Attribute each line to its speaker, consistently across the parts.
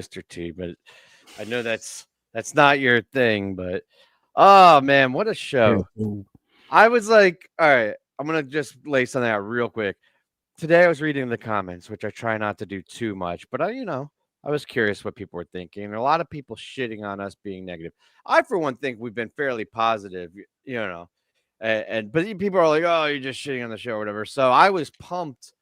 Speaker 1: Mr. T, but I know that's not your thing. But oh man, what a show! I was like, all right, I'm gonna just lay something out real quick. Today I was reading the comments, which I try not to do too much, but I was curious what people were thinking. And a lot of people shitting on us being negative. I, for one, think we've been fairly positive, but people are like, "Oh, you're just shitting on the show or whatever." So I was pumped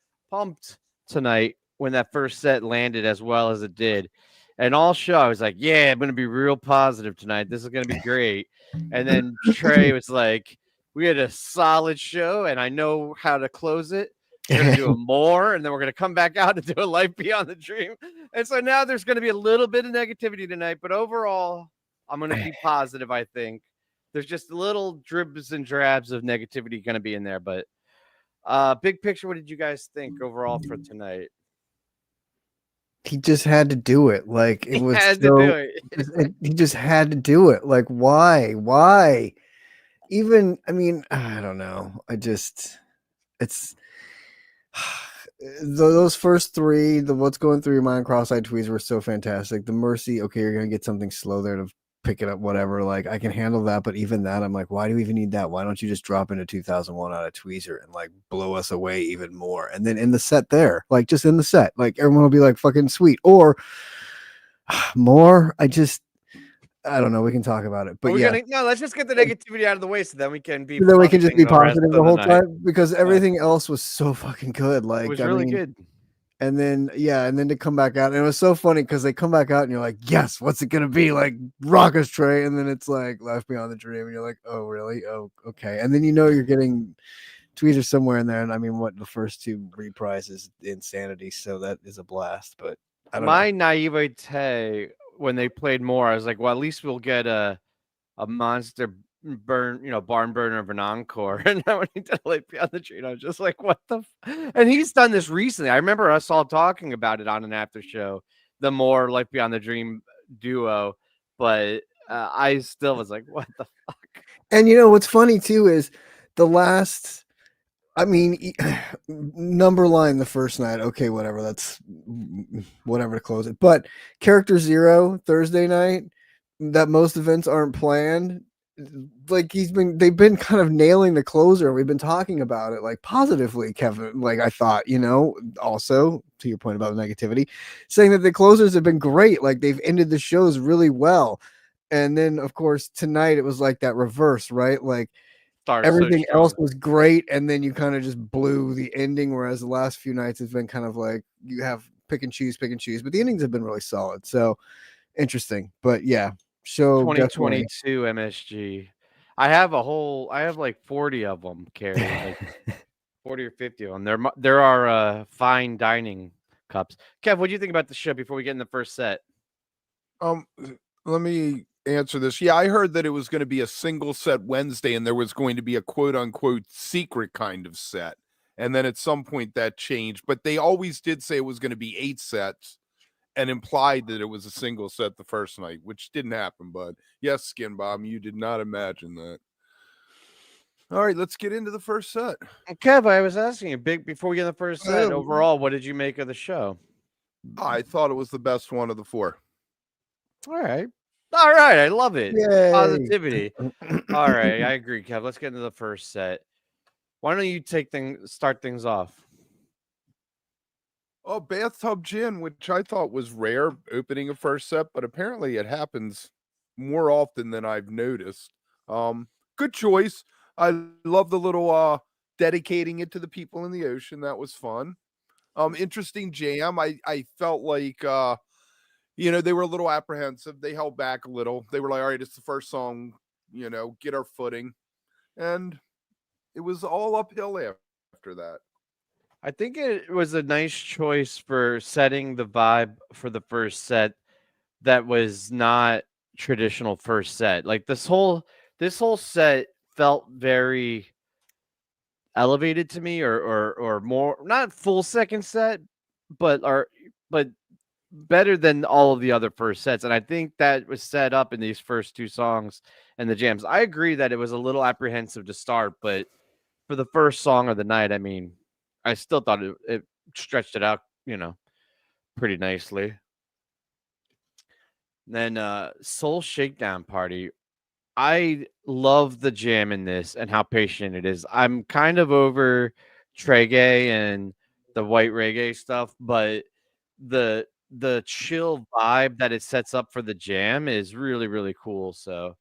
Speaker 1: tonight when that first set landed as well as it did, and all show I was like, "Yeah, I'm gonna be real positive tonight. This is gonna be great." And then Trey was like, "We had a solid show, and I know how to close it. We're gonna do a more, and then we're gonna come back out and do a life beyond the dream." And so now there's gonna be a little bit of negativity tonight, but overall, I'm gonna be positive. I think there's just little dribs and drabs of negativity gonna be in there, but big picture, what did you guys think overall for tonight?
Speaker 2: He just had to do it. Like it
Speaker 1: He
Speaker 2: was
Speaker 1: had to do
Speaker 2: so.
Speaker 1: it.
Speaker 2: He just had to do it. Like why? Why? Even I mean, I don't know. It's those first three. The what's going through your mind, cross-eyed tweets were so fantastic. The mercy. Okay, you're gonna get something slow there to pick it up. Whatever. Like I can handle that, but even that, I'm like, why do we even need that? Why don't you just drop into 2001 out of Tweezer and like blow us away even more? And then in the set there, like just in the set, like everyone will be like fucking sweet or more. I don't know. We can talk about it, but yeah.
Speaker 1: Let's just get the negativity out of the way so then we can be
Speaker 2: Then we can just
Speaker 1: pumping
Speaker 2: be
Speaker 1: the rest
Speaker 2: positive
Speaker 1: of
Speaker 2: the
Speaker 1: the
Speaker 2: whole
Speaker 1: night.
Speaker 2: time because
Speaker 1: Yeah.
Speaker 2: everything else was so fucking good.
Speaker 1: It
Speaker 2: Like,
Speaker 1: was
Speaker 2: I
Speaker 1: really
Speaker 2: mean,
Speaker 1: good.
Speaker 2: and then to come back out, and it was so funny because they come back out and you're like, yes, what's it gonna be? Like rock us, Trey, and then it's like Life Beyond the Dream, and you're like, oh really? Oh okay, and then you're getting Tweezer somewhere in there, and I mean, what the first two reprises Insanity, so that is a blast. But I don't know.
Speaker 1: My naivete when they played more, I was like, well, at least we'll get a monster barn burner of an encore. And then when he did Light Beyond the Dream, I was just like, what the? And he's done this recently. I remember us all talking about it on an after show, the more Life Beyond the Dream duo. But I still was like, what the fuck?
Speaker 2: And what's funny too is the last. I mean, number line the first night. Okay, whatever. That's whatever to close it. But character 0 Thursday night. That most events aren't planned. Like they've been kind of nailing the closer. We've been talking about it like positively, Kevin. Like I thought, also to your point about the negativity, saying that the closers have been great. Like they've ended the shows really well. And then of course tonight it was like that reverse, right? Like everything else was great, and then you kind of just blew the ending. Whereas the last few nights has been kind of like you have pick and choose, but the endings have been really solid. So interesting, but yeah, show
Speaker 1: 2022 MSG. I have like 40 of them carried, like 40 or 50 of them. There are fine dining cups. Kev, what do you think about the show before we get in the first set?
Speaker 3: Let me answer this. Yeah, I heard that it was going to be a single set Wednesday and there was going to be a quote unquote secret kind of set. And then at some point that changed, but they always did say it was going to be 8 sets and implied that it was a single set the first night, which didn't happen, bud. Yes, Skin Bomb, you did not imagine that. All right, let's get into the first set.
Speaker 1: Kev, I was asking you before we get in the first set, overall, what did you make of the show?
Speaker 3: I thought it was the best one of the 4.
Speaker 1: All right. I love it.
Speaker 2: Yay.
Speaker 1: Positivity. All right, I agree, Kev. Let's get into the first set. Why don't you start things off?
Speaker 3: Oh, Bathtub Gin, which I thought was rare opening a first set, but apparently it happens more often than I've noticed. Good choice. I love the little dedicating it to the people in the ocean. That was fun. Interesting jam. I felt like they were a little apprehensive. They held back a little. They were like, all right, it's the first song, get our footing. And it was all uphill after that.
Speaker 1: I think it was a nice choice for setting the vibe for the first set that was not traditional first set. Like this whole set felt very elevated to me or more, not full second set, but better than all of the other first sets. And I think that was set up in these first 2 songs and the jams. I agree that it was a little apprehensive to start, but for the first song of the night, I mean, I still thought it stretched it out, pretty nicely. Then Soul Shakedown Party. I love the jam in this and how patient it is. I'm kind of over Reggae and the white reggae stuff, but the chill vibe that it sets up for the jam is really, really cool. So,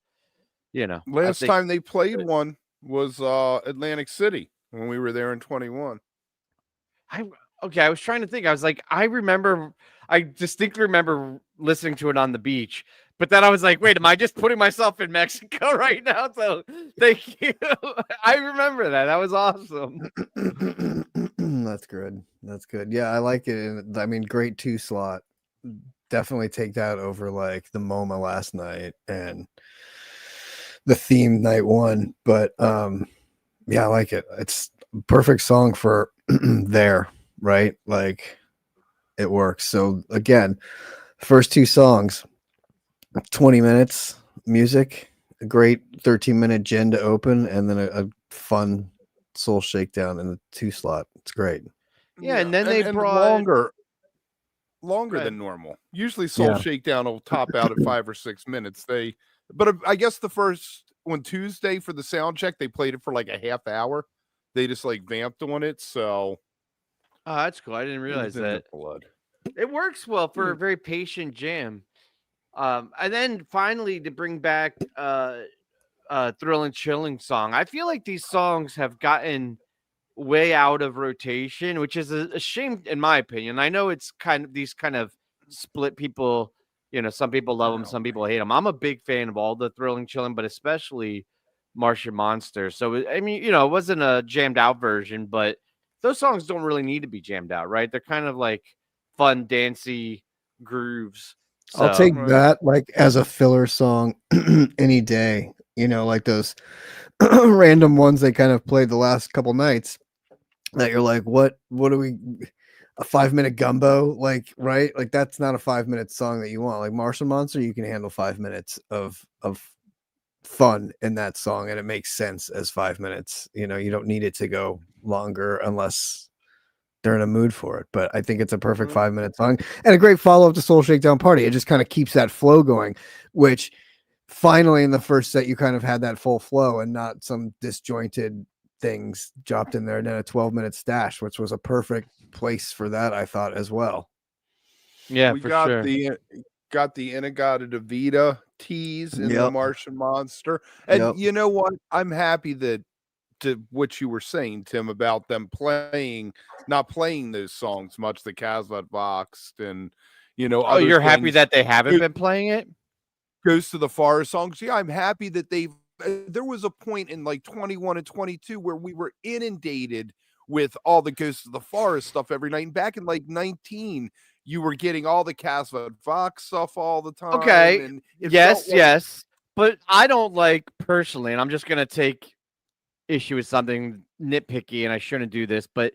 Speaker 1: I
Speaker 3: Last
Speaker 1: think
Speaker 3: time they played one was Atlantic City when we were there in 21.
Speaker 1: I okay, I was trying to think. I was like, I distinctly remember listening to it on the beach, but then I was like, wait, am I just putting myself in Mexico right now? So thank you. I remember that. That was awesome.
Speaker 2: That's good. That's good. Yeah, I like it. And I mean, great 2 slot. Definitely take that over like the MoMA last night and the theme night 1. But yeah, I like it. It's a perfect song for there, right? Like it works. So again, first 2 songs, 20 minutes music, a great 13-minute gen to open, and then a fun soul shakedown in the 2 slot. It's great.
Speaker 1: Yeah, and
Speaker 3: Yeah,
Speaker 1: then they
Speaker 3: and
Speaker 1: brought
Speaker 3: longer
Speaker 1: Go ahead.
Speaker 3: than normal. Usually Soul Shakedown will top out at 5 or 6 minutes. But I guess the first on Tuesday for the sound check, they played it for like a half hour. They just like vamped on it, so
Speaker 1: Oh, that's cool. I didn't
Speaker 3: it was
Speaker 1: realize
Speaker 3: in their
Speaker 1: that.
Speaker 3: blood.
Speaker 1: It works well for a
Speaker 3: Mm.
Speaker 1: very patient jam. And then finally to bring back thrilling chilling song. I feel like these songs have gotten way out of rotation, which is a shame in my opinion. I know it's these kind of split people. Some people love them, some people hate them. I'm a big fan of all the thrilling chilling, but especially Martian Monster. So I mean, it wasn't a jammed out version, but those songs don't really need to be jammed out, right? They're kind of like fun, dancey grooves.
Speaker 2: I'll
Speaker 1: So
Speaker 2: take
Speaker 3: Right.
Speaker 2: that like as a filler song any day. Like those random ones they kind of played the last couple nights that you're like, what are we, a 5-minute gumbo? Like, right? Like that's not a 5-minute song that you want. Like Martian Monster, you can handle 5 minutes of fun in that song, and it makes sense as 5 minutes. You don't need it to go longer unless they're in a mood for it. But I think it's a perfect
Speaker 3: Right.
Speaker 2: 5-minute song and a great follow up to Soul Shakedown Party. It just kind of keeps that flow going, which finally in the first set you kind of had that full flow and not some disjointed things dropped in there, and then a 12-minute stash, which was a perfect place for that, I thought, as well.
Speaker 1: yeah,
Speaker 3: We
Speaker 1: for sure.
Speaker 3: got the Inagata Davida tease in the
Speaker 2: Yep.
Speaker 3: Martian Monster. And
Speaker 2: Yep.
Speaker 3: you know what? I'm happy that to what you were saying, Tim, about them not playing those songs much, the Casbah Voxed and
Speaker 1: Oh,
Speaker 3: other
Speaker 1: you're happy
Speaker 3: things.
Speaker 1: that they haven't been playing it?
Speaker 3: Goes to the Forest songs. Yeah, I'm happy that they've there was a point in like 21 and 22 where we were inundated with all the Ghosts of the Forest stuff every night. And back in like 19, you were getting all the Casbah Vox stuff all the time.
Speaker 1: Okay.
Speaker 3: And it felt
Speaker 1: Yes,
Speaker 3: like
Speaker 1: yes. But I don't like personally, and I'm just gonna take issue with something nitpicky, and I shouldn't do this, but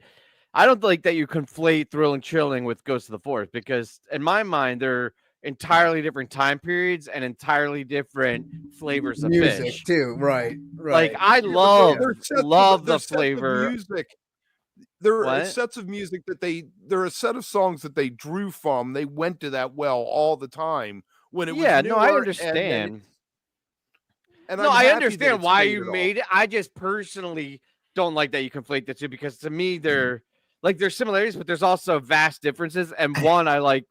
Speaker 1: I don't like that you conflate Thrill and Chilling with Ghost of the Forest because in my mind they're entirely different time periods and entirely different flavors of
Speaker 2: Music
Speaker 1: fish.
Speaker 2: too, right?
Speaker 1: Like
Speaker 2: Right.
Speaker 1: I
Speaker 3: yeah, but
Speaker 1: love love
Speaker 3: they're
Speaker 1: the
Speaker 3: sets of
Speaker 1: flavor.
Speaker 3: music. There are
Speaker 1: What?
Speaker 3: sets of music that there are a set of songs that they drew from. They went to that well all the time when it was
Speaker 1: Yeah, no, I
Speaker 3: newer, and then
Speaker 1: understand. No,
Speaker 3: I'm
Speaker 1: I
Speaker 3: happy that
Speaker 1: understand
Speaker 3: it's
Speaker 1: why you
Speaker 3: faded off.
Speaker 1: made it. I just personally don't like that you conflate the two because to me they're like there's similarities, but there's also vast differences, and one I like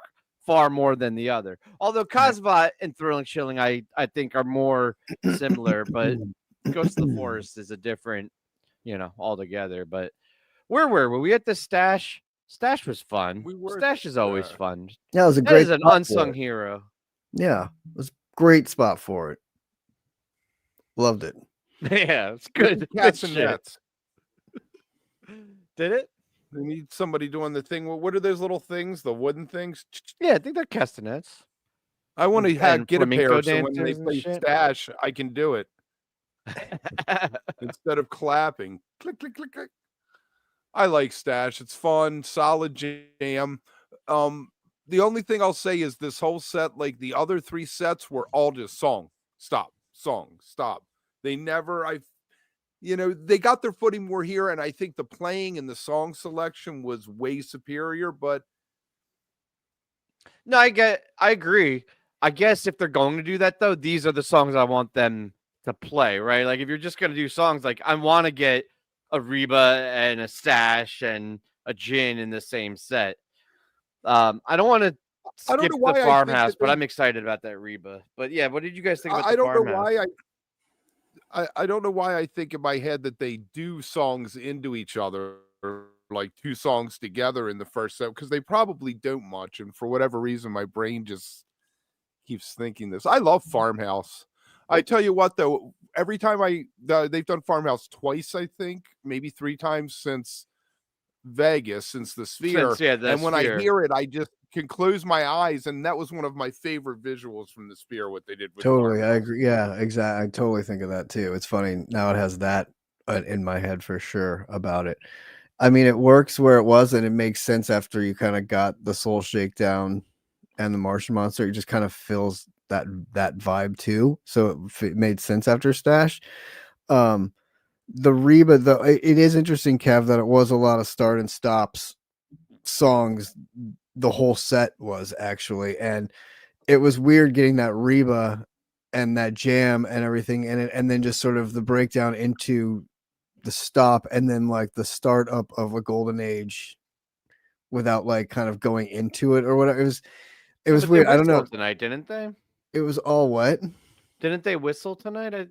Speaker 1: far more than the other. Although Cosbot and Thrilling Chilling, I think are more similar, but Ghost of the Forest is a different, altogether. But where were we? We at the stash? Stash was fun.
Speaker 3: We were
Speaker 1: Stash is always fun.
Speaker 2: Yeah, it was a
Speaker 1: That
Speaker 2: great
Speaker 1: is an
Speaker 2: spot for
Speaker 1: unsung
Speaker 2: it.
Speaker 1: hero.
Speaker 2: Yeah, it was a great spot for it. Loved it.
Speaker 1: Yeah, it's
Speaker 3: They need
Speaker 1: good. Good
Speaker 3: cats and
Speaker 1: shit.
Speaker 3: nets.
Speaker 1: Did it?
Speaker 3: They need somebody doing the thing. What are those little things? The wooden things?
Speaker 1: Yeah, I think they're castanets
Speaker 3: I want to
Speaker 1: and
Speaker 3: get a
Speaker 1: flamenco
Speaker 3: pair so when they
Speaker 1: dancers and
Speaker 3: play
Speaker 1: shit.
Speaker 3: stash, I can do it instead of clapping. Click, click, click, click. I like stash. It's fun, solid jam. Um, the only thing I'll say is this whole set, like the other 3 sets, were all just song, stop. They never, they got their footing more here, and I think the playing and the song selection was way superior. But
Speaker 1: No, I agree. I guess if they're going to do that though, these are the songs I want them to play, right? Like if you're just gonna do songs, like I want to get a Reba and a Stash and a Gin in the same set. I don't want to
Speaker 3: I don't
Speaker 1: skip
Speaker 3: know
Speaker 1: the
Speaker 3: why I think
Speaker 1: Farmhouse,
Speaker 3: that
Speaker 1: but
Speaker 3: they.
Speaker 1: I'm excited about that Reba. But yeah, what did you guys think about the
Speaker 3: I don't know
Speaker 1: Farmhouse?
Speaker 3: why I don't know why I think in my head that they do songs into each other, like 2 songs together in the first set, because they probably don't much, and for whatever reason, my brain just keeps thinking this. I love Farmhouse. I tell you what, though, every time they've done Farmhouse twice, I think, maybe 3 times since Vegas, since the Sphere,
Speaker 1: The
Speaker 3: and when I
Speaker 1: Sphere.
Speaker 3: hear it, I just can close my eyes, and that was one of my favorite visuals from the Sphere, what they did with
Speaker 2: Totally, I
Speaker 3: Farmhouse.
Speaker 2: agree. Yeah, exactly. I totally think of that too. It's funny now. It has that in my head for sure about it. I mean, it works where it was, and it makes sense after you kind of got the Soul Shakedown and the Martian Monster. It just kind of fills that vibe too. So it made sense after Stash. Um, the Reba, though, it is interesting, Kev, that it was a lot of start and stops songs. The whole set was actually, and it was weird getting that Reba and that jam and everything in it, and then just sort of the breakdown into the stop, and then like the start up of a golden age without like kind of going into it or whatever. It was
Speaker 1: But they
Speaker 2: weird. I don't know.
Speaker 1: whistled tonight, didn't they?
Speaker 2: It was all what
Speaker 1: Didn't they whistle tonight? Or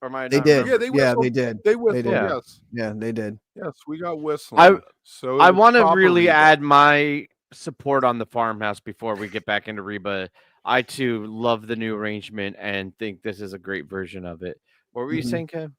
Speaker 1: am I
Speaker 2: they
Speaker 1: not
Speaker 2: did.
Speaker 3: Yeah,
Speaker 1: remembering?
Speaker 3: they
Speaker 2: Yeah,
Speaker 3: whistled.
Speaker 2: they did.
Speaker 3: They
Speaker 2: They
Speaker 3: whistled,
Speaker 2: did.
Speaker 1: Yeah.
Speaker 3: yes.
Speaker 2: Yeah, they did.
Speaker 3: Yes, we got
Speaker 1: I
Speaker 3: whistling. So
Speaker 1: I
Speaker 3: it was
Speaker 1: want to
Speaker 3: proper
Speaker 1: really
Speaker 3: Reba.
Speaker 1: add my support on the Farmhouse before we get back into Reba. I too love the new arrangement and think this is a great version of it. What were you
Speaker 2: Mhm.
Speaker 1: saying, Kev?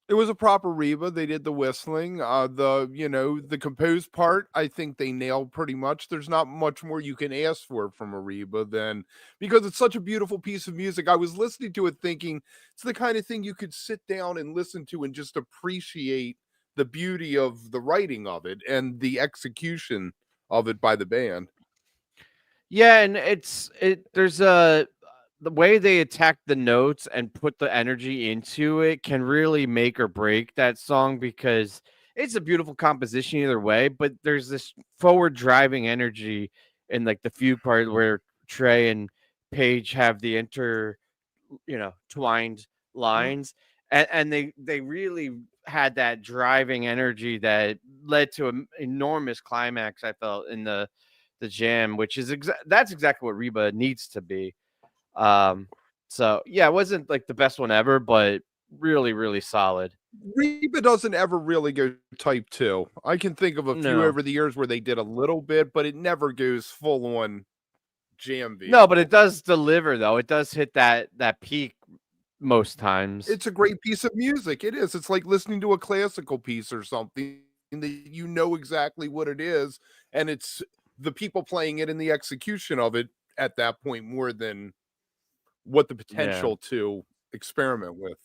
Speaker 3: It was a proper Reba. They did the whistling. The composed part, I think they nailed pretty much. There's not much more you can ask for from a Reba than, because it's such a beautiful piece of music. I was listening to it thinking it's the kind of thing you could sit down and listen to and just appreciate the beauty of the writing of it and the execution of it by the band.
Speaker 1: Yeah, and there's a the way they attack the notes and put the energy into it can really make or break that song because it's a beautiful composition either way, but there's this forward driving energy in like the fugue part where Trey and Paige have the twined lines, and they really had that driving energy that led to an enormous climax. I felt in the jam, which is that's exactly what Reba needs to be. So yeah, it wasn't like the best one ever, but really, really solid.
Speaker 3: Reba doesn't ever really go type 2. I can think of a few
Speaker 1: No,
Speaker 3: over the years where they did a little bit, but it never goes full on jam
Speaker 1: no, but it
Speaker 3: vehicle.
Speaker 1: does deliver though. It does hit that peak most times.
Speaker 3: It's a great piece of music. It is. It's like listening to a classical piece or something that you know exactly what it is, and it's the people playing it and the execution of it at that point more than what the
Speaker 1: Yeah.
Speaker 3: potential to experiment with.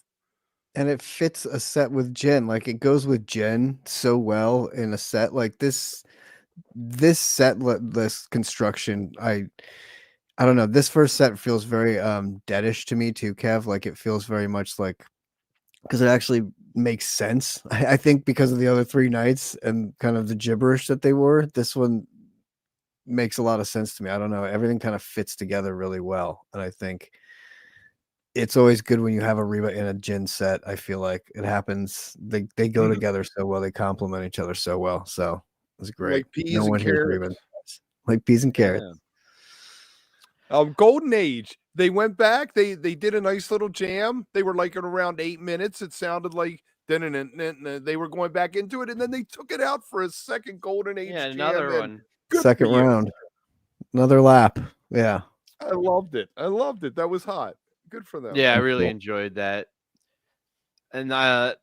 Speaker 2: And it fits a set with Jen. Like it goes with Jen so well in a set like this set list construction. I don't know. This first set feels very deadish to me too, Kev. Like it feels very much like because it actually makes sense. I think because of the other 3 nights and kind of the gibberish that they were, this one makes a lot of sense to me. I don't know. Everything kind of fits together really well. And I think it's always good when you have a Reba in a Jin set. I feel like it happens. They go
Speaker 3: Mhm.
Speaker 2: together so well. They complement each other so well. So it's great.
Speaker 3: Like peas
Speaker 2: No
Speaker 3: and
Speaker 2: one hears Reba
Speaker 3: carrots.
Speaker 2: like peas and carrots.
Speaker 3: Yeah. Golden Age. They went back. They did a nice little jam. They were like at around 8 minutes. It sounded like they were going back into it, and then they took it out for a second Golden
Speaker 1: Yeah,
Speaker 3: Age jam.
Speaker 1: another
Speaker 3: And
Speaker 1: one.
Speaker 3: good for
Speaker 2: Second
Speaker 3: you.
Speaker 2: round, another lap. Yeah.
Speaker 3: I loved it. I loved it. That was hot. Good for them.
Speaker 1: Yeah, I
Speaker 2: That's
Speaker 1: really
Speaker 2: cool.
Speaker 1: enjoyed that. And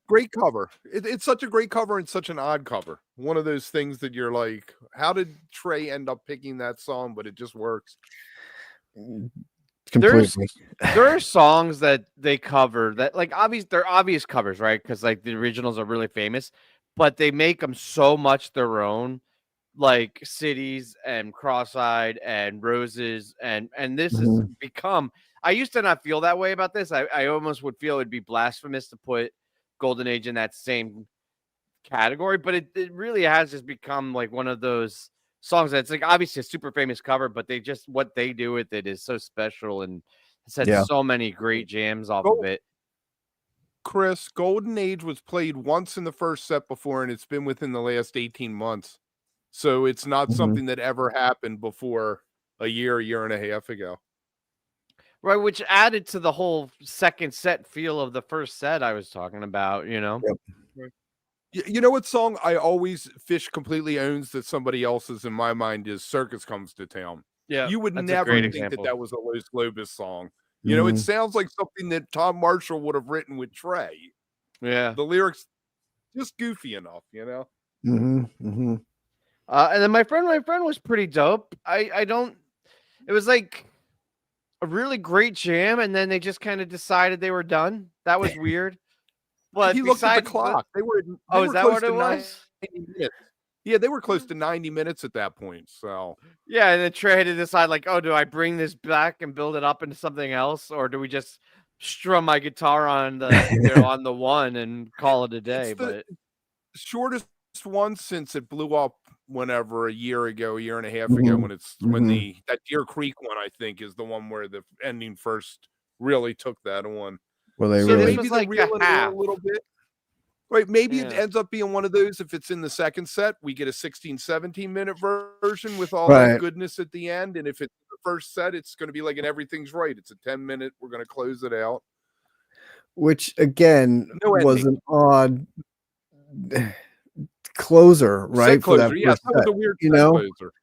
Speaker 3: Great cover. It's such a great cover and such an odd cover. One of those things that you're like, how did Trey end up picking that song? But it just works.
Speaker 2: Completely.
Speaker 1: there are songs that they cover that like they're obvious covers, right? Because like the originals are really famous, but they make them so much their own, like Cities and Cross-eyed and Roses, and this has
Speaker 2: Mhm.
Speaker 1: become. I used to not feel that way about this. I almost would feel it'd be blasphemous to put Golden Age in that same category, but it really has just become like one of those songs that it's like obviously a super famous cover, but they just what they do with it is so special and it's had
Speaker 2: Yeah.
Speaker 1: so many great jams off of it.
Speaker 3: Chris, Golden Age was played once in the first set before, and it's been within the last 18 months. So it's not
Speaker 2: Mhm.
Speaker 3: something that ever happened before a year and a half ago.
Speaker 1: Right, which added to the whole second set feel of the first set I was talking about, you know?
Speaker 2: Yep.
Speaker 3: You know what song I always PHiSH completely owns that somebody else's in my mind is Circus Comes to Town.
Speaker 1: Yeah.
Speaker 3: You would
Speaker 1: That's a
Speaker 3: never
Speaker 1: great
Speaker 3: think
Speaker 1: example.
Speaker 3: that was a Los Lobos song. You know, it
Speaker 2: Mhm.
Speaker 3: sounds like something that Tom Marshall would have written with Trey.
Speaker 1: Yeah.
Speaker 3: The lyrics just goofy enough, you know?
Speaker 2: Mhm. Mhm.
Speaker 1: And then my friend was pretty dope. I don't it was like a really great jam, and then they just kind of decided they were done. That was weird. But
Speaker 3: He looked at the
Speaker 1: besides
Speaker 3: clock. They were
Speaker 1: is that
Speaker 3: close
Speaker 1: what
Speaker 3: to
Speaker 1: it
Speaker 3: 90
Speaker 1: was?
Speaker 3: minutes. Yeah, they were close to 90 minutes at that point. So
Speaker 1: Yeah, and then Trey had to decide, like, oh, do I bring this back and build it up into something else, or do we just strum my guitar on the on the one and call it a day?
Speaker 3: it's the
Speaker 1: But
Speaker 3: shortest one since it blew up whenever a year ago, a year and a half ago,
Speaker 2: Mhm.
Speaker 3: when when
Speaker 2: Mhm.
Speaker 3: that Deer Creek one, I think, is the one where the ending first really took that on.
Speaker 2: Well, they
Speaker 1: see,
Speaker 3: So
Speaker 1: this
Speaker 2: really.
Speaker 3: maybe
Speaker 1: was
Speaker 3: they're
Speaker 1: like a
Speaker 3: reeling it in a
Speaker 1: half.
Speaker 3: little bit. Right, maybe it
Speaker 1: Yeah.
Speaker 3: ends up being one of those. If it's in the second set, we get a 16, 17-minute version with all that
Speaker 2: Right.
Speaker 3: goodness at the end. And if it's the first set, it's going to be like an Everything's Right. It's a 10-minute. We're going to close it out.
Speaker 2: Which again
Speaker 3: No
Speaker 2: was
Speaker 3: ending.
Speaker 2: an odd closer,
Speaker 3: Set
Speaker 2: right? For that
Speaker 3: closer. Yes,
Speaker 2: first
Speaker 3: that was
Speaker 2: set,
Speaker 3: a weird
Speaker 2: you
Speaker 3: set
Speaker 2: know?
Speaker 3: closer.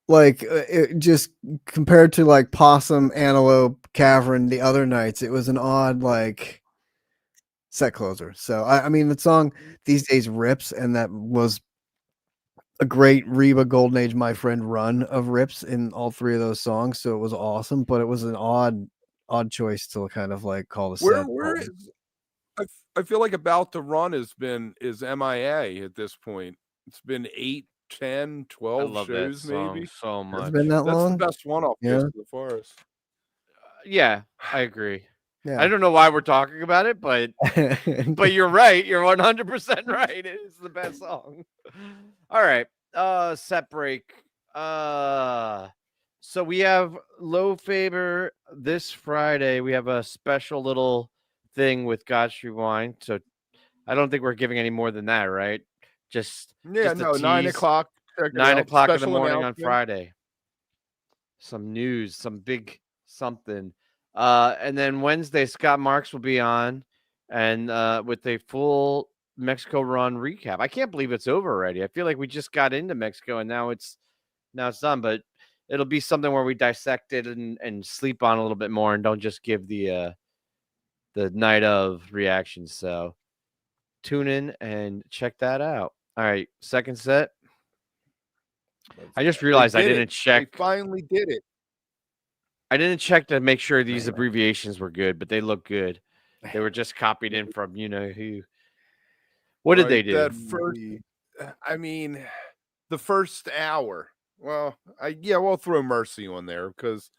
Speaker 2: Like it just compared to like Possum, Antelope, Cavern, the other nights, it was an odd like set closer. So I mean the song these days rips, and that was a great Reba Golden Age My Friend run of rips in all three of those songs. So it was awesome, but it was an odd choice to kind of like call the set.
Speaker 3: Where is I feel like About to Run is MIA at this point. It's been 8, 10,
Speaker 1: I
Speaker 3: 12
Speaker 1: love that
Speaker 3: shows
Speaker 1: song
Speaker 3: maybe.
Speaker 1: so
Speaker 2: Has it
Speaker 1: much.
Speaker 2: been that
Speaker 3: That's the
Speaker 2: long?
Speaker 3: best one off
Speaker 2: Yeah.
Speaker 3: Ghost of the Forest.
Speaker 1: Yeah, I agree. I
Speaker 2: Yeah.
Speaker 1: don't know why we're talking about it, but you're right. You're 100% right. It is the best song. All right. Set break. So we have Low Faber this Friday. We have a special little thing with God's Rewind. So I don't think we're giving any more than that, right? Just
Speaker 3: Yeah,
Speaker 1: a
Speaker 3: no, 9
Speaker 1: tease.
Speaker 3: o'clock. Check it
Speaker 1: 9 o'clock
Speaker 3: out.
Speaker 1: in the
Speaker 3: Special
Speaker 1: morning on
Speaker 3: announcement.
Speaker 1: Friday. Some news, some big something. And then Wednesday, Scott Marks will be on and with a full Mexico run recap. I can't believe it's over already. I feel like we just got into Mexico and now it's done, but it'll be something where we dissect it and sleep on a little bit more and don't just give the night of reactions. So tune in and check that out. All right, second set. I just realized I didn't check.
Speaker 3: They finally did it.
Speaker 1: I didn't check to make sure these abbreviations were good, but they look good. They were just copied in from you know who. What did they do?
Speaker 3: That first, I mean, the first hour. Well, we'll throw Mercy on there because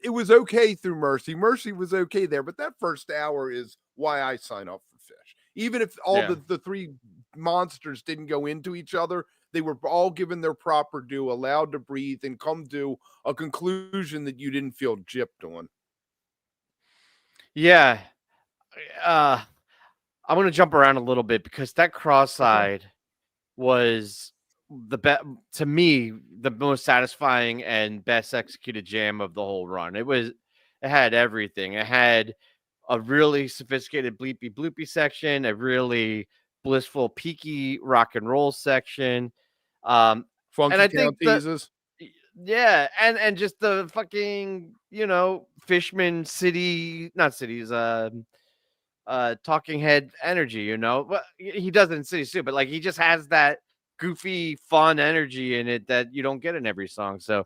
Speaker 3: it was okay through Mercy. Mercy was okay there, but that first hour is why I sign up for PHiSH. Even if all the three monsters didn't go into each other, they were all given their proper due, allowed to breathe, and come to a conclusion that you didn't feel gypped on.
Speaker 1: Yeah. I'm going to jump around a little bit because that cross-eyed was the best to me, the most satisfying and best executed jam of the whole run. It had everything. It had a really sophisticated bleepy bloopy section, a really blissful peaky rock and roll section.
Speaker 3: Funky
Speaker 1: And I think
Speaker 3: teases.
Speaker 1: and just the fucking, Fishman city, not cities, talking head energy, Well, he does it in City Soup, but like he just has that goofy, fun energy in it that you don't get in every song. So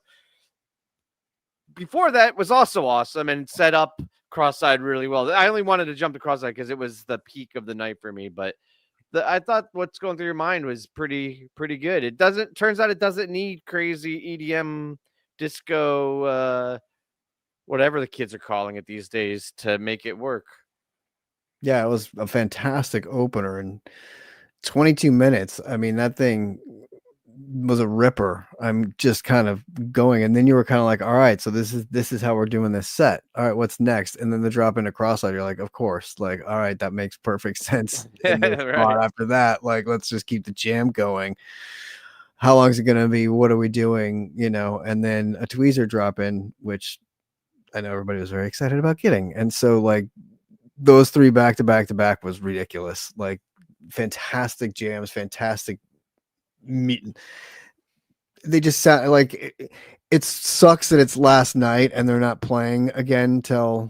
Speaker 1: before that was also awesome and set up Cross-Eyed really well. I only wanted to jump to Cross-Eyed because it was the peak of the night for me, but I thought what's going through your mind was pretty good. Turns out it doesn't need crazy EDM disco, whatever the kids are calling it these days to make it work.
Speaker 2: Yeah, it was a fantastic opener and 22 minutes. I mean, that thing was a ripper. I'm just kind of going, and then you were kind of like, all right, so this is how we're doing this set. All right, what's next? And then the drop into Cross-Eyed, you're like, of course, like, all right, that makes perfect sense. In this
Speaker 1: Right.
Speaker 2: spot after that, like, let's just keep the jam going. How long is it gonna be? What are we doing? You know, and then a tweezer drop in, which I know everybody was very excited about getting. And so like those three back to back to back was ridiculous. Like fantastic jams, fantastic meet. They just sat like it sucks that it's last night and they're not playing again till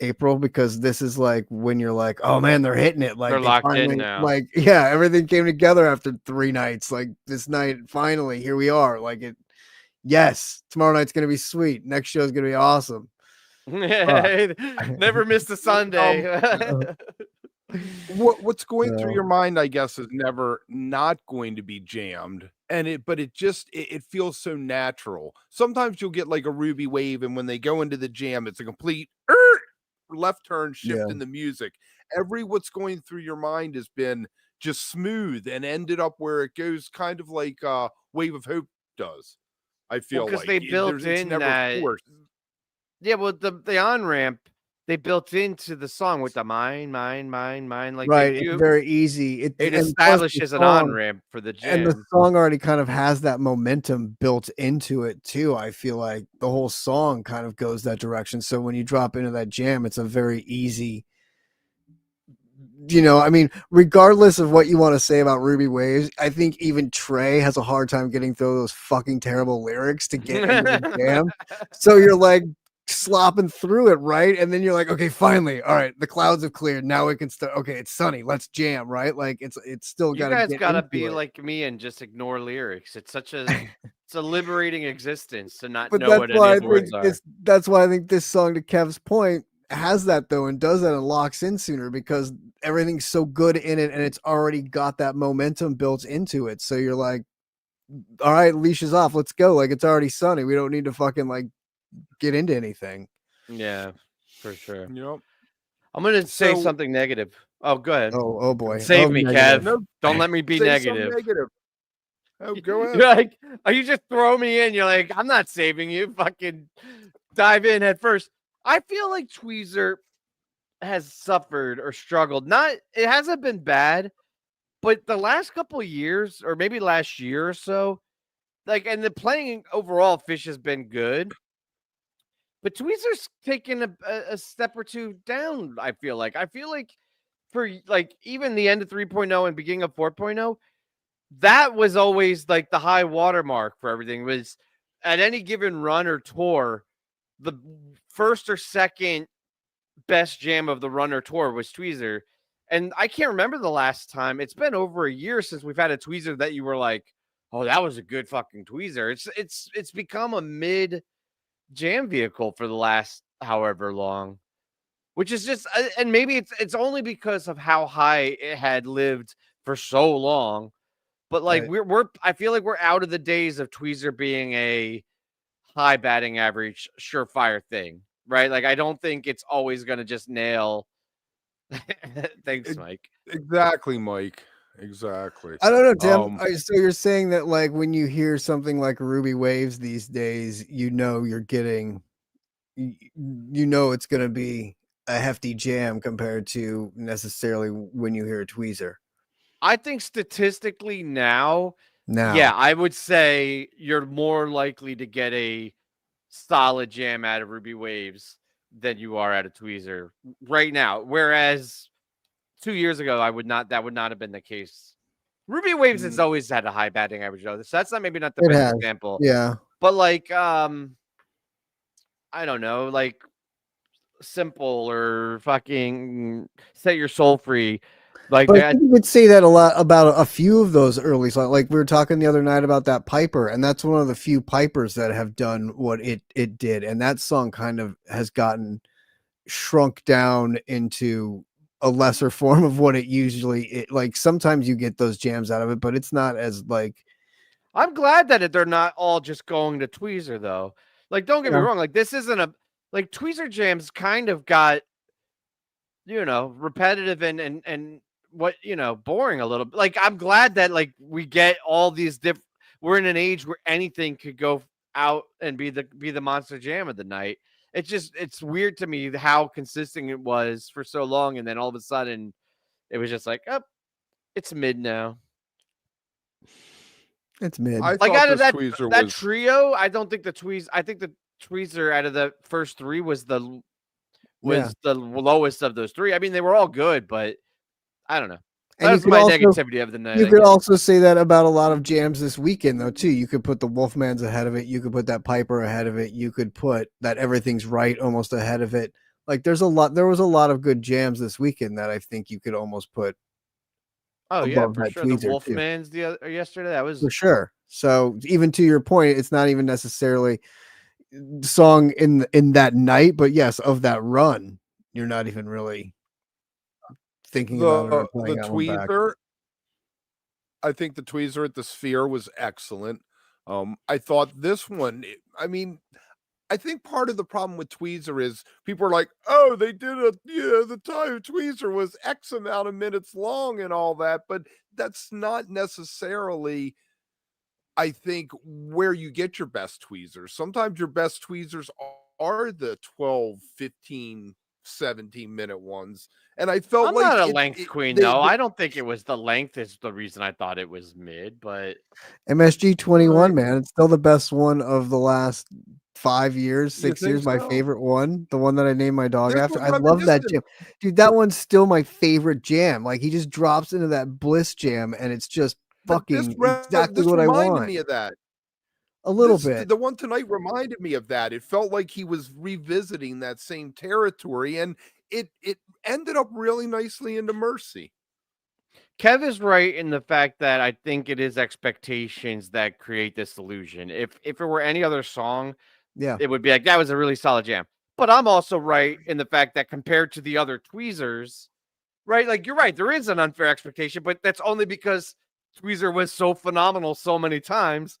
Speaker 2: April, because this is like when you're like, oh man, they're hitting it. Like
Speaker 1: They're
Speaker 2: they
Speaker 1: locked in
Speaker 2: finally,
Speaker 1: now.
Speaker 2: like, yeah, everything came together after 3 nights. Like this night, finally, here we are. Like it, yes, tomorrow night's gonna be sweet. Next show is gonna be awesome.
Speaker 1: Never missed a Sunday.
Speaker 3: What's going through
Speaker 2: So,
Speaker 3: your mind, I guess, is never not going to be jammed. And it just it feels so natural. Sometimes you'll get like a Ruby wave, and when they go into the jam, it's a complete left turn shift
Speaker 2: yeah.
Speaker 3: in the music. Every what's going through your mind has been just smooth and ended up where it goes, kind of like Wave of Hope does. I
Speaker 1: Well,
Speaker 3: feel
Speaker 1: because
Speaker 3: like
Speaker 1: they built
Speaker 3: it's
Speaker 1: in
Speaker 3: never
Speaker 1: that.
Speaker 3: forced.
Speaker 1: Yeah, well, the on ramp they built into the song with the mine. Like they
Speaker 2: Right, it's
Speaker 1: do.
Speaker 2: very easy.
Speaker 1: It
Speaker 2: And plus
Speaker 1: establishes an on ramp for the
Speaker 2: the
Speaker 1: jam.
Speaker 2: song already kind of has that momentum built into it too. I feel like the whole song kind of goes that direction. So when you drop into that jam, it's a very easy, you know, I mean, regardless of what you want to say about Ruby Waves, I think even Trey has a hard time getting through those fucking terrible lyrics to get into the jam. So you're like slopping through it, right? And then you're like, okay, finally, all right, the clouds have cleared. Now we can start. Okay, it's sunny. Let's jam, right? Like it's still
Speaker 1: You
Speaker 2: got to
Speaker 1: guys
Speaker 2: get
Speaker 1: gotta
Speaker 2: into
Speaker 1: be
Speaker 2: it.
Speaker 1: like me and just ignore lyrics. It's a liberating existence to not
Speaker 2: But
Speaker 1: know
Speaker 2: that's
Speaker 1: what any
Speaker 2: why
Speaker 1: of
Speaker 2: I
Speaker 1: the
Speaker 2: think
Speaker 1: words are.
Speaker 2: this song, to Kev's point, has that though, and does that and locks in sooner, because everything's so good in it and it's already got that momentum built into it. So you're like, all right, leash is off, let's go. Like it's already sunny. We don't need to fucking like get into anything.
Speaker 1: Yeah, for sure.
Speaker 3: Yep.
Speaker 1: I'm gonna say
Speaker 3: So
Speaker 1: something negative. Oh, go ahead.
Speaker 2: Oh boy.
Speaker 1: Save
Speaker 2: Oh,
Speaker 1: me,
Speaker 2: negative.
Speaker 1: Kev.
Speaker 3: no,
Speaker 1: Don't let me be
Speaker 3: say something
Speaker 1: negative.
Speaker 3: negative. Oh, go
Speaker 1: You're
Speaker 3: ahead.
Speaker 1: like, oh, you just throw me in. You're like, I'm not saving you. Fucking dive in head first. I feel like Tweezer has suffered or struggled. Not, it hasn't been bad, but the last couple of years, or maybe last year or so, like, and the playing overall, PHiSH has been good, but Tweezer's taken a step or two down. I feel like for like even the end of 3.0 and beginning of 4.0, that was always like the high watermark for everything. Was at any given run or tour, the first or second best jam of the run or tour was Tweezer. And I can't remember the last time. It's been over a year since we've had a Tweezer that you were like, "Oh, that was a good fucking Tweezer." It's become a mid jam vehicle for the last however long, which is just, and maybe it's only because of how high it had lived for so long. But like
Speaker 2: Right.
Speaker 1: we're I feel like we're out of the days of Tweezer being a high batting average, surefire thing, right? Like I don't think it's always going to just nail. Thanks,
Speaker 3: E-
Speaker 1: Mike.
Speaker 3: Exactly, Mike. Exactly.
Speaker 2: I don't know, Tim.
Speaker 3: Um,
Speaker 2: So you're saying that like when you hear something like Ruby Waves these days, you know you're getting, you know it's going to be a hefty jam compared to necessarily when you hear a tweezer.
Speaker 1: I think statistically now, yeah,
Speaker 2: Now,
Speaker 1: I would say you're more likely to get a solid jam out of Ruby Waves than you are at a Tweezer right now. Whereas 2 years ago, that would not have been the case. Ruby Waves has
Speaker 3: mm,
Speaker 1: always had a high batting average though. So that's not maybe not the
Speaker 2: it
Speaker 1: best
Speaker 2: has,
Speaker 1: example.
Speaker 2: yeah.
Speaker 1: But like I don't know, like Simple or fucking Set Your Soul Free. Like
Speaker 2: But I
Speaker 1: that.
Speaker 2: think you would say that a lot about a few of those early songs. Like we were talking the other night about that Piper, and that's one of the few Pipers that have done what it did. And that song kind of has gotten shrunk down into a lesser form of what it usually like sometimes you get those jams out of it, but it's not as like,
Speaker 1: I'm glad that they're not all just going to Tweezer though. Like don't get me
Speaker 2: yeah,
Speaker 1: wrong, like this isn't a Tweezer jams kind of got repetitive and boring a little bit. Like, I'm glad that like we get all these different. We're in an age where anything could go out and be the monster jam of the night. It's weird to me how consistent it was for so long, and then all of a sudden it was just like, oh, it's mid now.
Speaker 2: It's mid.
Speaker 3: I
Speaker 1: Like,
Speaker 3: thought
Speaker 1: out of
Speaker 3: this
Speaker 1: that
Speaker 3: tweezer was
Speaker 1: trio, I don't think I think the tweezer out of the first three was the lowest of those three. I mean, they were all good, but I don't know.
Speaker 2: And
Speaker 1: That was my negativity of the night.
Speaker 2: You
Speaker 1: I
Speaker 2: could
Speaker 1: guess.
Speaker 2: also say that about a lot of jams this weekend, though, too. You could put the Wolfman's ahead of it. You could put that Piper ahead of it. You could put that Everything's Right almost ahead of it. Like, there was a lot of good jams this weekend that I think you could almost put
Speaker 1: Oh yeah,
Speaker 2: above
Speaker 1: for
Speaker 2: that
Speaker 1: sure. The
Speaker 2: tweezer, too.
Speaker 1: Wolfman's yesterday. That was
Speaker 2: For sure. So even to your point, it's not even necessarily song in that night, but yes, of that run, you're not even really thinking about it or
Speaker 3: the
Speaker 2: playing that one back.
Speaker 3: tweezer. I think the tweezer at the Sphere was excellent. I thought this one. I mean, I think part of the problem with tweezer is people are like, oh, they did the time tweezer was X amount of minutes long and all that, but that's not necessarily, I think, where you get your best tweezers. Sometimes your best tweezers are the 12, 15, 17-minute ones. And I felt
Speaker 1: I'm
Speaker 3: like
Speaker 1: not a length queen, though. I don't think it was the length is the reason I thought it was mid, but
Speaker 2: MSG 21, man, it's still the best one of the last 5 years, 6 years. My
Speaker 3: so?
Speaker 2: favorite one, the one that I named my dog
Speaker 3: This
Speaker 2: after.
Speaker 3: was
Speaker 2: I love that
Speaker 3: reminiscent.
Speaker 2: jam, dude. That one's still my favorite jam. Like, he just drops into that bliss jam, and it's just
Speaker 3: But this
Speaker 2: fucking exactly
Speaker 3: this
Speaker 2: what I
Speaker 3: reminded
Speaker 2: want.
Speaker 3: me of that.
Speaker 2: A little bit.
Speaker 3: The one tonight reminded me of that. It felt like he was revisiting that same territory, and it ended up really nicely into Mercy.
Speaker 1: Kev is right in the fact that I think it is expectations that create this illusion. If it were any other song,
Speaker 2: Yeah,
Speaker 1: it would be like that was a really solid jam. But I'm also right in the fact that compared to the other tweezers, right? Like, you're right, there is an unfair expectation, but that's only because tweezer was so phenomenal so many times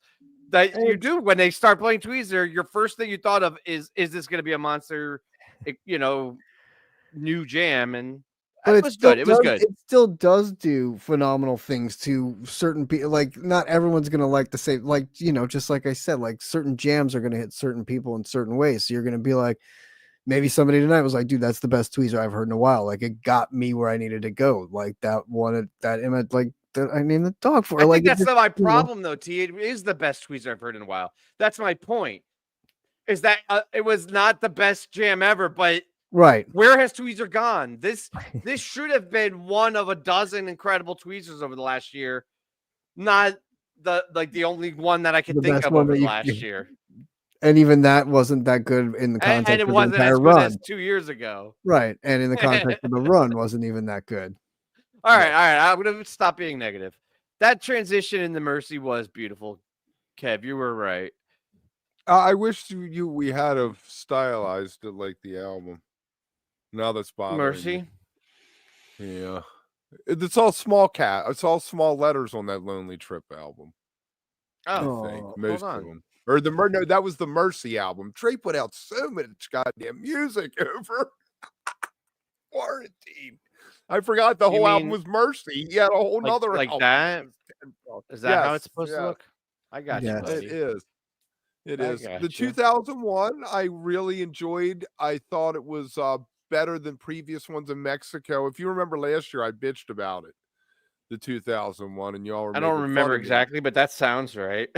Speaker 1: that you do when they start playing tweezer, your first thing you thought of is this going to be a monster, new jam? And
Speaker 2: but
Speaker 1: it was good. It was good.
Speaker 2: It still does do phenomenal things to certain people. Like, not everyone's gonna like the same. Like, just like I said, like, certain jams are gonna hit certain people in certain ways. So you're gonna be like, maybe somebody tonight was like, dude, that's the best tweezer I've heard in a while. Like, it got me where I needed to go. Like, that one that image, like, that I named the dog for.
Speaker 1: I
Speaker 2: like,
Speaker 1: think that's not my problem, though, T. It is the best tweezer I've heard in a while. That's my point. Is that it was not the best jam ever, but
Speaker 2: right.
Speaker 1: Where has tweezer gone? This should have been one of a dozen incredible tweezers over the last year, not the only one that I could think of over the last year.
Speaker 2: And even that wasn't that good in the context
Speaker 1: and it
Speaker 2: of the
Speaker 1: wasn't
Speaker 2: entire
Speaker 1: as good
Speaker 2: run.
Speaker 1: as 2 years ago.
Speaker 2: Right. And in the context of the run wasn't even that good.
Speaker 1: All right. I'm going to stop being negative. That transition in the Mercy was beautiful. Kev, you were right.
Speaker 3: I wish we had have stylized it like the album. Now that's bothering
Speaker 1: Mercy.
Speaker 3: Me. Yeah. It's all small It's all small letters on that Lonely Trip album.
Speaker 1: Oh,
Speaker 3: I think most of them. Or no, that was the Mercy album. Trey put out so much goddamn music over quarantine. I forgot the whole album was Mercy. He had a whole nother
Speaker 1: like
Speaker 3: album.
Speaker 1: that. Is that how it's supposed to look? I got you, buddy.
Speaker 3: It is. It is. The 2001 I really enjoyed. I thought it was better than previous ones in Mexico. If you remember last year, I bitched about it. The 2001, and y'all.
Speaker 1: I don't remember exactly, but that sounds right.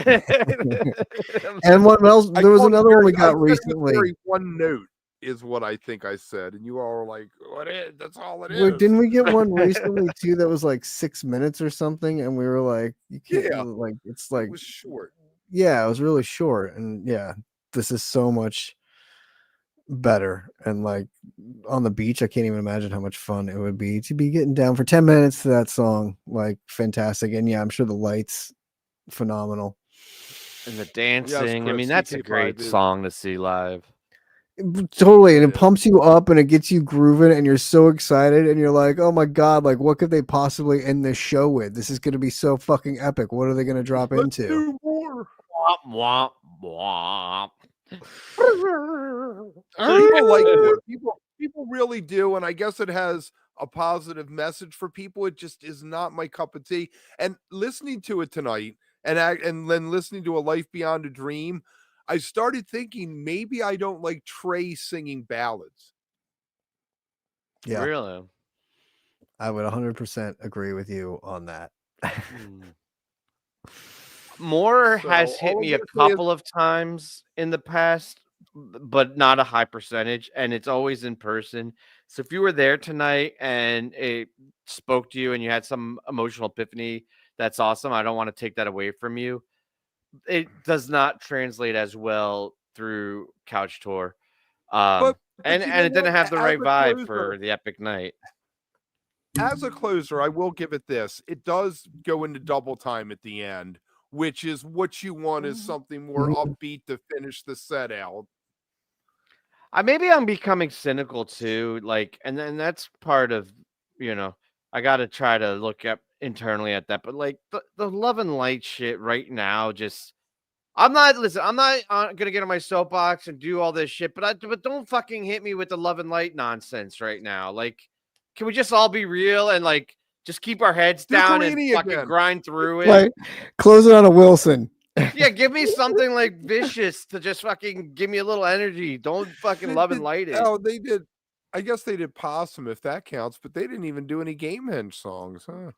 Speaker 2: And what else? There was another one we got recently.
Speaker 3: One note is what I think I said, and you all were like, "What is? That's all it is."
Speaker 2: Didn't we get one recently too that was like 6 minutes or something? And we were like, "You can't." Like, it's like,
Speaker 3: it was short.
Speaker 2: Yeah, it was really short, and this is so much better. And like, on the beach, I can't even imagine how much fun it would be to be getting down for 10 minutes to that song. Like, fantastic. And I'm sure the lights phenomenal,
Speaker 1: and the dancing. I mean, that's a great song to see live.
Speaker 2: Totally. And it pumps you up and it gets you grooving, and you're so excited, and you're like, oh my god, like, what could they possibly end this show with? This is going to be so fucking epic. What are they going to drop into?
Speaker 3: Do more.
Speaker 1: Womp, womp,
Speaker 3: People like it. People really do, and I guess it has a positive message for people. It just is not my cup of tea. And listening to it tonight and then listening to A Life Beyond a Dream, I started thinking maybe I don't like Trey singing ballads.
Speaker 2: Yeah,
Speaker 1: Really?
Speaker 2: I would 100% agree with you on that.
Speaker 1: More
Speaker 3: So
Speaker 1: has hit
Speaker 3: all I'm
Speaker 1: me a
Speaker 3: gonna say is
Speaker 1: couple of times in the past, but not a high percentage, and it's always in person. So if you were there tonight and it spoke to you and you had some emotional epiphany, that's awesome. I don't want to take that away from you. It does not translate as well through Couch Tour.
Speaker 3: but
Speaker 1: And
Speaker 3: you know
Speaker 1: it
Speaker 3: what?
Speaker 1: didn't have the
Speaker 3: As
Speaker 1: right
Speaker 3: a
Speaker 1: vibe
Speaker 3: closer,
Speaker 1: for the epic night.
Speaker 3: I will give it this. It does go into double time at the end, which is what you want is something more
Speaker 2: Mhm.
Speaker 3: upbeat to finish the set out.
Speaker 1: Maybe I'm becoming cynical too, like, and then that's part of, I got to try to look up internally at that. But like the Love and Light shit right now, just I'm not listen. I'm not gonna get on my soapbox and do all this shit, but don't fucking hit me with the Love and Light nonsense right now. Like, can we just all be real and like just keep our heads
Speaker 3: Do
Speaker 1: down and
Speaker 3: Carini
Speaker 1: fucking
Speaker 3: again.
Speaker 1: grind through it?
Speaker 2: Like, close it on a Wilson.
Speaker 1: Yeah, give me something like vicious to just fucking give me a little energy. Don't fucking Love and Light it.
Speaker 3: Oh, they did. I guess they did Possum if that counts, but they didn't even do any Gamehenge songs, huh?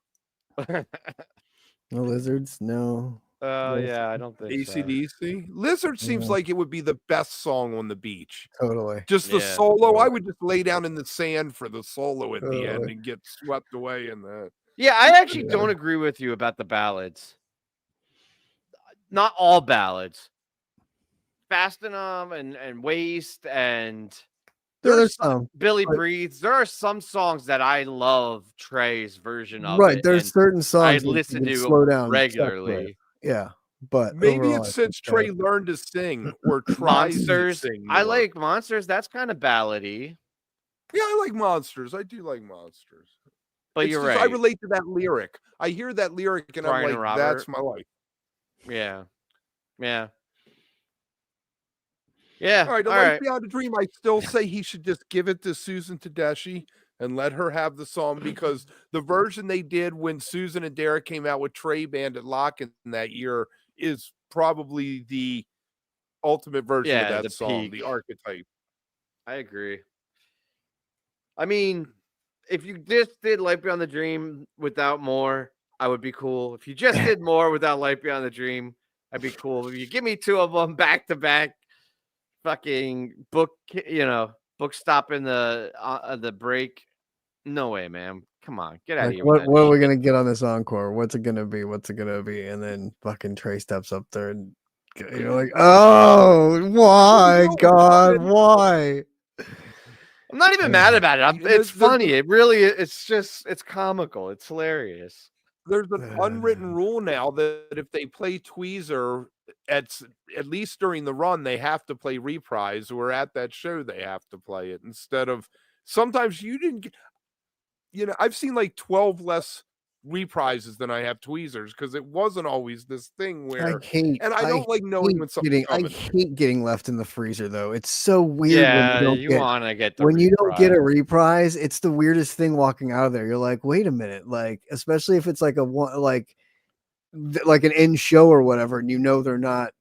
Speaker 2: No lizards, no.
Speaker 1: Oh
Speaker 2: Wilson.
Speaker 1: yeah, I don't think so.
Speaker 3: AC/DC. Lizard seems
Speaker 2: Yeah,
Speaker 3: like it would be the best song on the beach.
Speaker 2: totally.
Speaker 3: Just the
Speaker 1: Yeah.
Speaker 3: solo, I would just lay down in the sand for the solo at the end
Speaker 2: Totally.
Speaker 3: and get swept away in that.
Speaker 1: Yeah, I actually
Speaker 2: Yeah.
Speaker 1: don't agree with you about the ballads. Not all ballads. Fast Enough and Waste and
Speaker 2: Yeah, there's
Speaker 1: some
Speaker 2: some.
Speaker 1: Billy
Speaker 2: But,
Speaker 1: Breathes. There are some songs that I love Trey's version of
Speaker 2: right,
Speaker 1: it,
Speaker 2: there's
Speaker 1: and
Speaker 2: certain
Speaker 1: I
Speaker 2: songs that you
Speaker 1: listen
Speaker 2: can
Speaker 1: to
Speaker 2: slow down separately.
Speaker 1: regularly.
Speaker 2: Yeah, but
Speaker 3: Maybe
Speaker 2: overall, I
Speaker 3: it's
Speaker 2: think
Speaker 3: since Trey learned to sing or tries to
Speaker 1: Monsters.
Speaker 3: sing
Speaker 1: I
Speaker 3: more.
Speaker 1: like Monsters. That's kind of ballady.
Speaker 3: Yeah, I like Monsters. I do like Monsters.
Speaker 1: But
Speaker 3: It's
Speaker 1: you're
Speaker 3: just I
Speaker 1: right.
Speaker 3: relate to that lyric. I hear that lyric and I'm
Speaker 1: Brian and
Speaker 3: like,
Speaker 1: Robert.
Speaker 3: that's my life.
Speaker 1: Yeah. Yeah.
Speaker 3: All
Speaker 1: Yeah.
Speaker 3: right, A
Speaker 1: All
Speaker 3: Life
Speaker 1: right.
Speaker 3: Beyond a Dream. I still say he should just give it to Susan Tedeschi and let her have the song because the version they did when Susan and Derek came out with Trey Band at Lock-In that year is probably the ultimate version of
Speaker 1: Yeah,
Speaker 3: that
Speaker 1: the
Speaker 3: song, the
Speaker 1: peak.
Speaker 3: archetype.
Speaker 1: I agree. I mean, if you just did Light Beyond the Dream without more, I would be cool. If you just did more without Light Beyond the Dream, I'd be cool. If you give me two of them back to back, fucking book stop in the break. No way, man. Come on, get out of
Speaker 2: like,
Speaker 1: here with that
Speaker 2: what are we
Speaker 1: shit.
Speaker 2: gonna get on this encore? What's it gonna be? What's it gonna be? And then fucking Trey steps up there and you're like, oh, why, God, why?
Speaker 1: I'm not even mad about it. It's
Speaker 3: There's
Speaker 1: funny. It really. It's comical. It's hilarious.
Speaker 3: there's an unwritten rule now that if they play Tweezer at least during the run, they have to play Reprise, or at that show they have to play it instead of sometimes you didn't get, I've seen like 12 less reprises than I have tweezers because it wasn't always this thing where and I don't like knowing when something's
Speaker 2: I
Speaker 3: coming.
Speaker 2: hate getting left in the freezer though. It's so weird
Speaker 1: Yeah, you want to get the
Speaker 2: when you don't get a
Speaker 1: reprise.
Speaker 2: reprise. It's the weirdest thing walking out of there. You're like, wait a minute, like especially if it's like a one like an end show or whatever, and they're not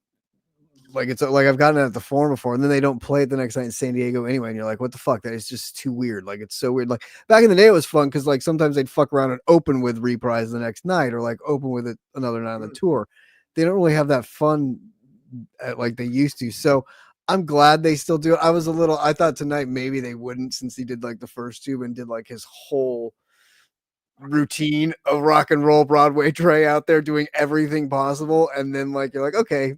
Speaker 2: like it's like I've gotten it at the Forum before, and then they don't play it the next night in San Diego anyway, and you're like, what the fuck? That is just too weird. Like it's so weird. Like back in the day, it was fun because like sometimes they'd fuck around and open with reprise the next night, or like open with it another night on the tour. They don't really have that fun like they used to. So I'm glad they still do it. I thought tonight maybe they wouldn't since he did like the first two and did like his whole routine of rock and roll Broadway Trey out there doing everything possible, and then like you're like, okay,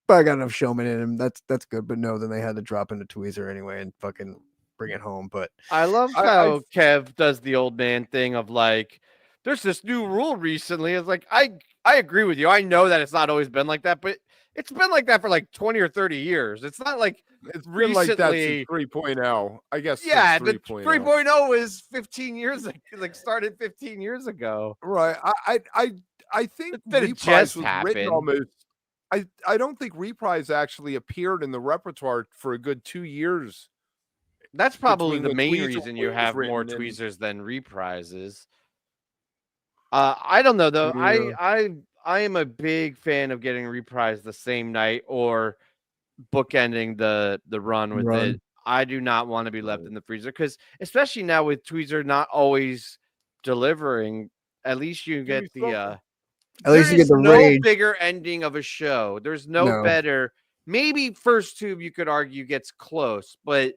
Speaker 2: I got enough showman in him. That's good. But no, then they had to drop into Tweezer anyway and fucking bring it home. But
Speaker 1: I love how Kev does the old man thing of like, there's this new rule recently. It's like I agree with you. I know that it's not always been like that, but it's been like that for like 20 or 30 years. It's not like
Speaker 3: It's
Speaker 1: recently.
Speaker 3: been like that since 3.0. I guess.
Speaker 1: Yeah,
Speaker 3: the
Speaker 1: the 3.0 is 15 years like started 15 years ago.
Speaker 3: Right. I think
Speaker 1: That it
Speaker 3: Reprise
Speaker 1: just
Speaker 3: was written
Speaker 1: happened.
Speaker 3: almost. I don't think Reprise actually appeared in the repertoire for a good 2 years
Speaker 1: That's probably
Speaker 3: between
Speaker 1: the
Speaker 3: what
Speaker 1: main
Speaker 3: Tweezer
Speaker 1: reason you
Speaker 3: was
Speaker 1: have more
Speaker 3: written and
Speaker 1: tweezers than reprises. I don't know though.
Speaker 3: Yeah.
Speaker 1: I am a big fan of getting reprised the same night or bookending the run with it. I do not want to be left in the freezer because, especially now with Tweezer not always delivering, at least you
Speaker 3: Give me
Speaker 1: get the
Speaker 3: something.
Speaker 2: At least you get the
Speaker 1: no
Speaker 2: rage.
Speaker 1: bigger ending of a show. There's no
Speaker 2: No.
Speaker 1: better. Maybe First Tube you could argue gets close, but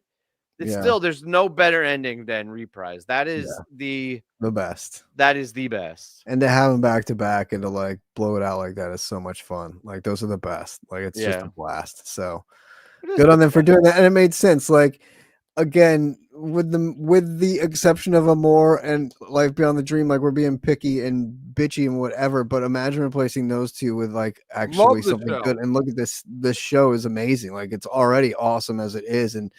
Speaker 1: it's
Speaker 2: Yeah.
Speaker 1: still there's no better ending than reprise. That is
Speaker 2: the best.
Speaker 1: that is the best.
Speaker 2: And to have them back to back and to like blow it out like that is so much fun. Like those are the best. Like it's just a blast. So good on them for doing that. And it made sense. Like again, with the exception of Amore and Life Beyond the Dream, like we're being picky and bitchy and whatever. But imagine replacing those two with like actually something good. And look at this. This show is amazing. Like it's already awesome as it is. And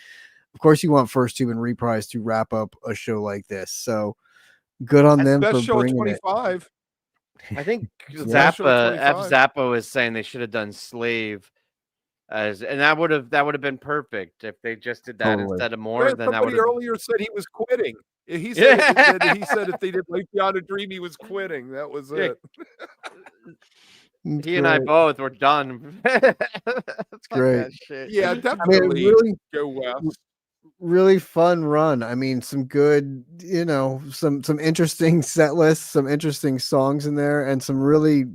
Speaker 2: of course, you want First Tube and Reprise to wrap up a show like this. So good on them for bringing
Speaker 3: 25.
Speaker 1: I think Zappa is saying they should have done Slave and that would have been perfect if they just did that instead of more. Then that would
Speaker 3: earlier said he was quitting. He said if they did Life Beyond a Dream, he was quitting. That was it.
Speaker 1: He and I both were done. That's
Speaker 2: great.
Speaker 1: That shit.
Speaker 3: Yeah, definitely.
Speaker 2: Really
Speaker 3: go west.
Speaker 2: Really fun run. I mean, some good, some interesting set lists, some interesting songs in there, and some really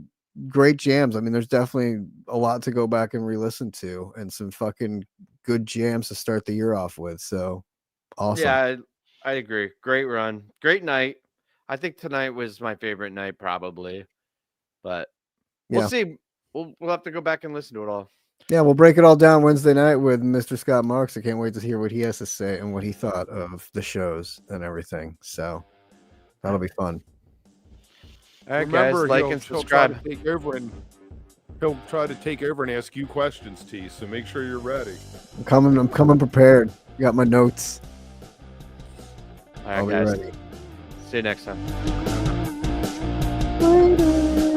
Speaker 2: great jams. I mean, there's definitely a lot to go back and re-listen to, and some fucking good jams to start the year off with. So awesome.
Speaker 1: Yeah, I agree. Great run, great night. I think tonight was my favorite night, probably. But we'll see. We'll have to go back and listen to it all.
Speaker 2: Yeah, we'll break it all down Wednesday night with Mr. Scott Marks. I can't wait to hear what he has to say and what he thought of the shows and everything. So that'll be fun.
Speaker 1: All right, guys, like and subscribe.
Speaker 3: He'll try to take over and ask you questions, T. So make sure you're ready.
Speaker 2: I'm coming prepared. Got my notes.
Speaker 1: All right, guys. See you next time.
Speaker 2: Later.